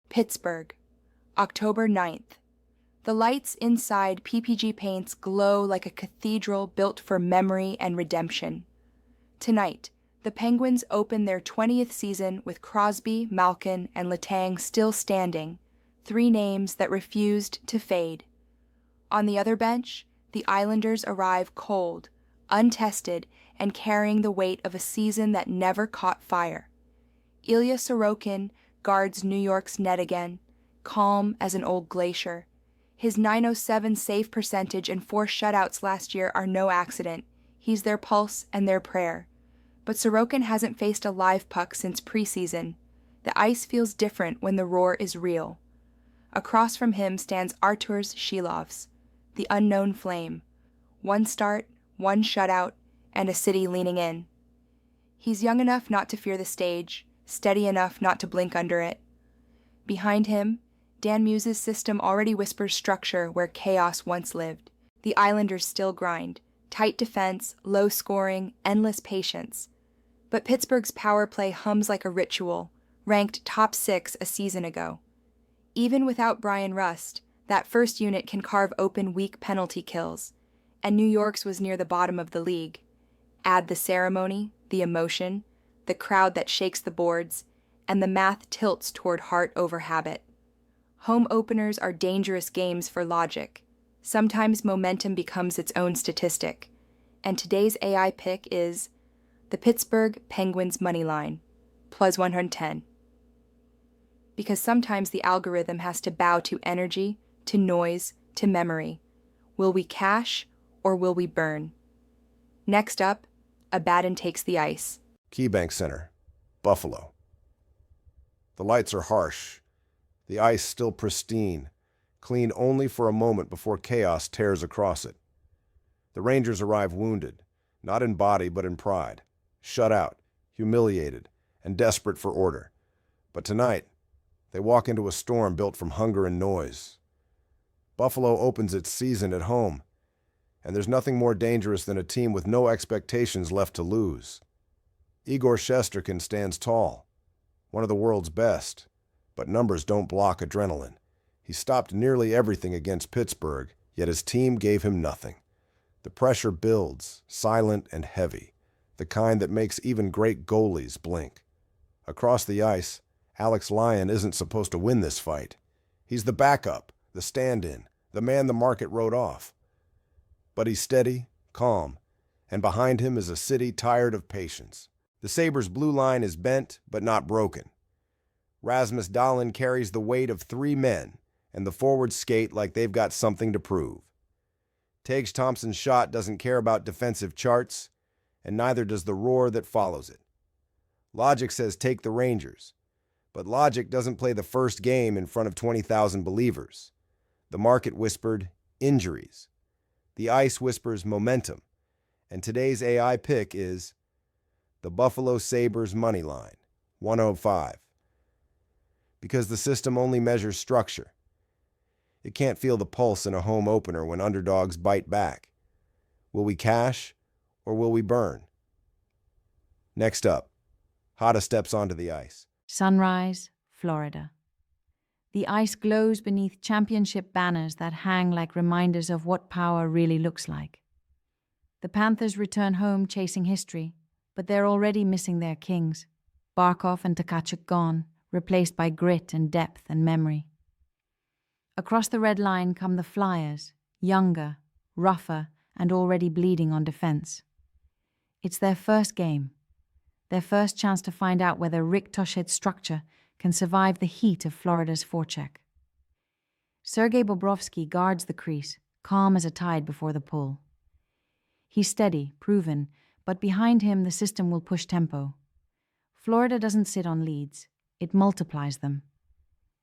Pittsburgh, October 9th. The lights inside PPG Paints glow like a cathedral built for memory and redemption. Tonight, the Penguins open their 20th season with Crosby, Malkin, and Letang still standing, three names that refused to fade. On the other bench, the Islanders arrive cold, untested, and carrying the weight of a season that never caught fire. Ilya Sorokin guards New York's net again, calm as an old glacier. His .907 save percentage and 4 shutouts last year are no accident. He's their pulse and their prayer. But Sorokin hasn't faced a live puck since preseason. The ice feels different when the roar is real. Across from him stands Arturs Shilovs, the unknown flame. 1 start, 1 shutout, and a city leaning in. He's young enough not to fear the stage, steady enough not to blink under it. Behind him, Dan Muse's system already whispers structure where chaos once lived. The Islanders still grind. Tight defense, low scoring, endless patience. But Pittsburgh's power play hums like a ritual, ranked top 6 a season ago. Even without Brian Rust, that first unit can carve open weak penalty kills, and New York's was near the bottom of the league. Add the ceremony, the emotion, the crowd that shakes the boards, and the math tilts toward heart over habit. Home openers are dangerous games for logic. Sometimes momentum becomes its own statistic. And today's AI pick is the Pittsburgh Penguins Moneyline, plus 110. Because sometimes the algorithm has to bow to energy, to noise, to memory. Will we cash or will we burn? Next up, Abaddon takes the ice. KeyBank Center, Buffalo. The lights are harsh. The ice still pristine, clean only for a moment before chaos tears across it. The Rangers arrive wounded, not in body but in pride, shut out, humiliated, and desperate for order. But tonight, they walk into a storm built from hunger and noise. Buffalo opens its season at home, and there's nothing more dangerous than a team with no expectations left to lose. Igor Shesterkin stands tall, one of the world's best, but numbers don't block adrenaline. He stopped nearly everything against Pittsburgh, yet his team gave him nothing. The pressure builds, silent and heavy, the kind that makes even great goalies blink. Across the ice, Alex Lyon isn't supposed to win this fight. He's the backup, the stand-in, the man the market wrote off. But he's steady, calm, and behind him is a city tired of patience. The Sabres' blue line is bent but not broken. Rasmus Dahlin carries the weight of 3 men, and the forwards skate like they've got something to prove. Tage Thompson's shot doesn't care about defensive charts, and neither does the roar that follows it. Logic says take the Rangers, but logic doesn't play the first game in front of 20,000 believers. The market whispered injuries. The ice whispers momentum, and today's AI pick is the Buffalo Sabres Moneyline, 105. Because the system only measures structure. It can't feel the pulse in a home opener when underdogs bite back. Will we cash or will we burn? Next up, Hada steps onto the ice. Sunrise, Florida. The ice glows beneath championship banners that hang like reminders of what power really looks like. The Panthers return home chasing history, but they're already missing their kings. Barkov and Tkachuk gone, replaced by grit and depth and memory. Across the red line come the Flyers, younger, rougher, and already bleeding on defense. It's their first game, their first chance to find out whether Rick Tocchet's structure can survive the heat of Florida's forecheck. Sergei Bobrovsky guards the crease, calm as a tide before the pull. He's steady, proven, but behind him the system will push tempo. Florida doesn't sit on leads. It multiplies them.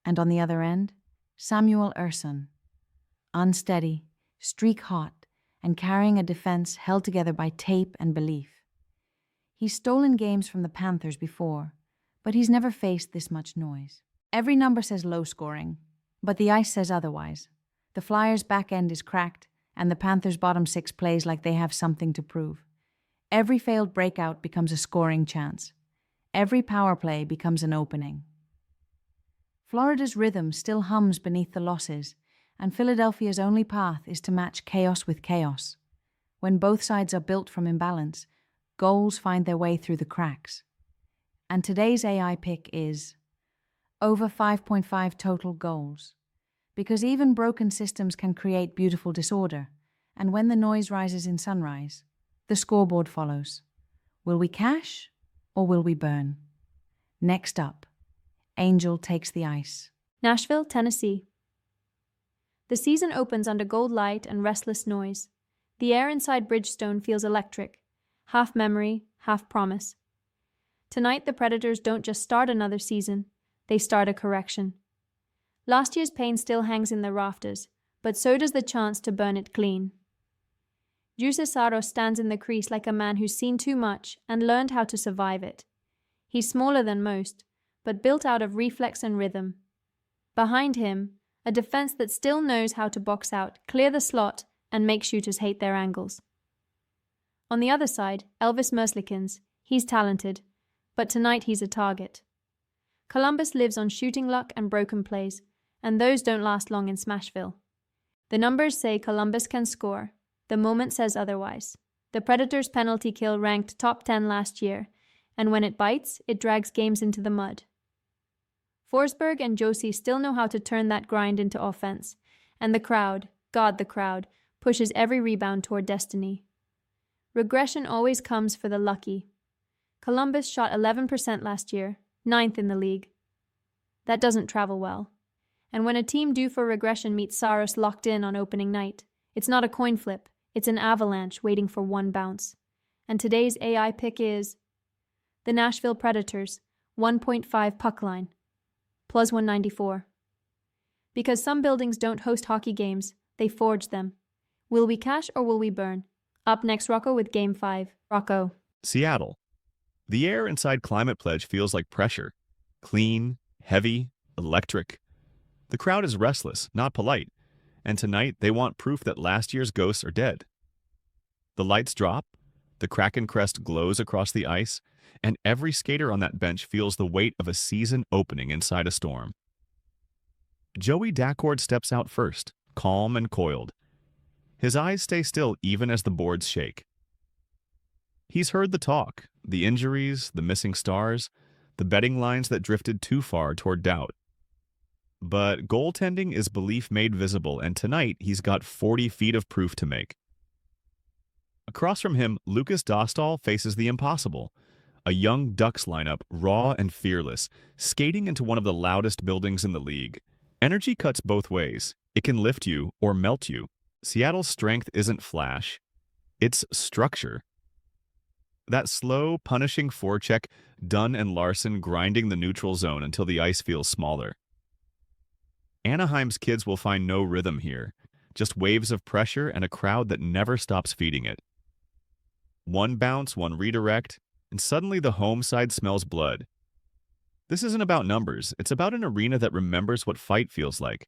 And on the other end, Samuel Ersson, unsteady, streak-hot, and carrying a defense held together by tape and belief. He's stolen games from the Panthers before, but he's never faced this much noise. Every number says low scoring, but the ice says otherwise. The Flyers' back end is cracked, and the Panthers' bottom 6 plays like they have something to prove. Every failed breakout becomes a scoring chance. Every power play becomes an opening. Florida's rhythm still hums beneath the losses, and Philadelphia's only path is to match chaos with chaos. When both sides are built from imbalance, goals find their way through the cracks. And today's AI pick is over 5.5 total goals. Because even broken systems can create beautiful disorder, and when the noise rises in sunrise, the scoreboard follows. Will we cash or will we burn? Next up, Angel takes the ice. Nashville, Tennessee. The season opens under gold light and restless noise. The air inside Bridgestone feels electric, half memory, half promise. Tonight, the Predators don't just start another season, they start a correction. Last year's pain still hangs in the rafters, but so does the chance to burn it clean. Juuse Saros stands in the crease like a man who's seen too much and learned how to survive it. He's smaller than most, but built out of reflex and rhythm. Behind him, a defense that still knows how to box out, clear the slot, and make shooters hate their angles. On the other side, Elvis Merzlikins. He's talented, but tonight he's a target. Columbus lives on shooting luck and broken plays, and those don't last long in Smashville. The numbers say Columbus can score. The moment says otherwise. The Predators' penalty kill ranked top 10 last year, and when it bites, it drags games into the mud. Forsberg and Josie still know how to turn that grind into offense, and the crowd, God the crowd, pushes every rebound toward destiny. Regression always comes for the lucky. Columbus shot 11% last year, 9th in the league. That doesn't travel well. And when a team due for regression meets Saros locked in on opening night, it's not a coin flip, it's an avalanche waiting for one bounce. And today's AI pick is the Nashville Predators, 1.5 Puckline, plus 194. Because some buildings don't host hockey games, they forge them. Will we cash or will we burn? Up next, Rocco with Game 5. Rocco. Seattle. The air inside Climate Pledge feels like pressure. Clean, heavy, electric. The crowd is restless, not polite, and tonight they want proof that last year's ghosts are dead. The lights drop, the Kraken crest glows across the ice, and every skater on that bench feels the weight of a season opening inside a storm. Joey Daccord steps out first, calm and coiled. His eyes stay still even as the boards shake. He's heard the talk, the injuries, the missing stars, the betting lines that drifted too far toward doubt. But goaltending is belief made visible, and tonight he's got 40 feet of proof to make. Across from him, Lucas Dostal faces the impossible, a young Ducks lineup, raw and fearless, skating into one of the loudest buildings in the league. Energy cuts both ways. It can lift you or melt you. Seattle's strength isn't flash, it's structure. That slow, punishing forecheck, Dunn and Larson grinding the neutral zone until the ice feels smaller. Anaheim's kids will find no rhythm here, just waves of pressure and a crowd that never stops feeding it. One bounce, one redirect, and suddenly the home side smells blood. This isn't about numbers, it's about an arena that remembers what fight feels like.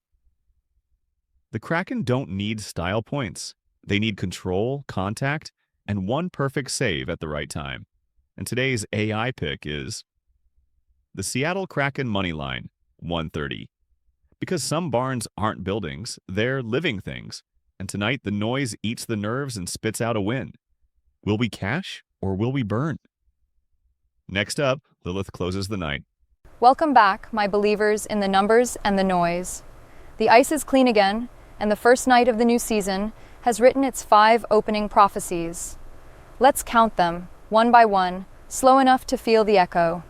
The Kraken don't need style points. They need control, contact, and one perfect save at the right time. And today's AI pick is the Seattle Kraken Moneyline, 130. Because some barns aren't buildings, they're living things. And tonight the noise eats the nerves and spits out a win. Will we cash or will we burn? Next up, Lilith closes the night. Welcome back, my believers in the numbers and the noise. The ice is clean again, and the first night of the new season has written its 5 opening prophecies. Let's count them, one by one, slow enough to feel the echo.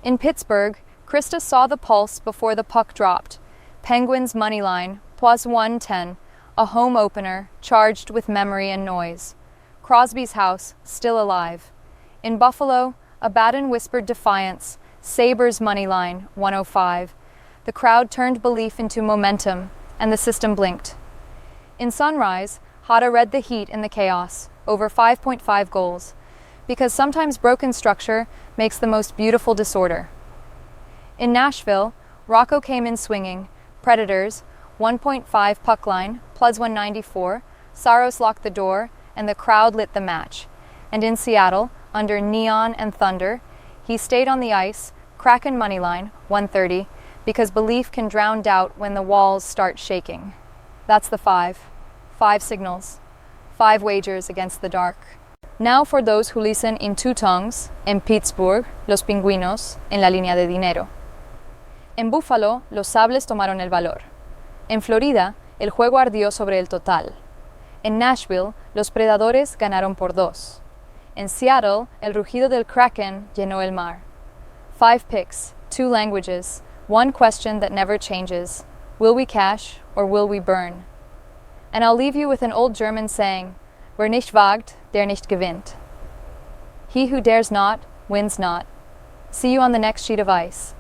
In Pittsburgh, Krista saw the pulse before the puck dropped. Penguins Moneyline, plus 110, a home opener charged with memory and noise. Crosby's house, still alive. In Buffalo, Abaddon whispered defiance. Sabres Moneyline, 105. The crowd turned belief into momentum, and the system blinked. In Sunrise, Hada read the heat in the chaos, over 5.5 goals, because sometimes broken structure makes the most beautiful disorder. In Nashville, Rocco came in swinging. Predators, 1.5 Puckline, plus 194. Saros locked the door, and the crowd lit the match. And in Seattle, under neon and thunder, he stayed on the ice. Kraken Moneyline, 130, because belief can drown doubt when the walls start shaking. That's the 5. 5 signals. 5 wagers against the dark. Now for those who listen in 2 tongues, en Pittsburgh, los pingüinos, en la línea de dinero. En Buffalo, los Sabres tomaron el valor. En Florida, el juego ardió sobre el total. En Nashville, los predadores ganaron por 2. En Seattle, el rugido del Kraken llenó el mar. 5 picks, 2 languages, 1 question that never changes. Will we cash or will we burn? And I'll leave you with an old German saying, wer nicht wagt, der nicht gewinnt. He who dares not, wins not. See you on the next sheet of ice.